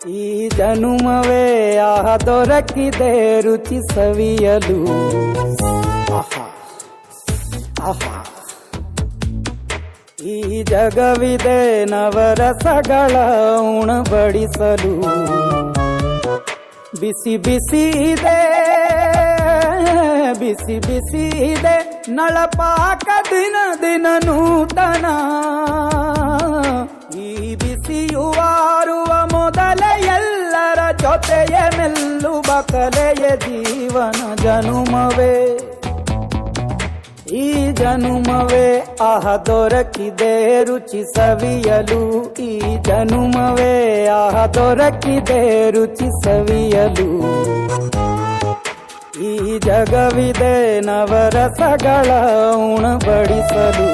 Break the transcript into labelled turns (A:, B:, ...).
A: ಈ ಜನುಮವೇ ಆಹ ದೊರಕಿದೆ ರುಚಿ ಸವಿಯಲು. ಆಹಾ ಆಹಾ, ಈ ಜಗವಿದೆ ನವರಸಗಳ ಉಣಬಡಿಸಲು. ಬಿಸಿ ಬಿಸಿ ಇದೆ, ಬಿಸಿ ಬಿಸಿ ಇದೆ ನಳಪಾಕ ದಿನ ದಿನ ನೂತನ. ಈ ಬಿಸಿಯುವಾರುವ ಮೊದಲೇ ಎಲ್ಲರ ಜೊತೆಯ ಮೆಲ್ಲುವ ಕಲೆಯ ಜೀವನ ಜನುಮವೇ. ಈ ಜನುಮವೇ ಆಹ ದೊರಕಿದೆ ರುಚಿ ಸವಿಯಲು. ಈ ಜನುಮವೇ ಆಹ ದೊರಕಿದೆ ರುಚಿ ಸವಿಯಲು. ಈ ಜಗವಿದೆ ನವರಸಗಳ ಉಣಬಡಿಸಲು.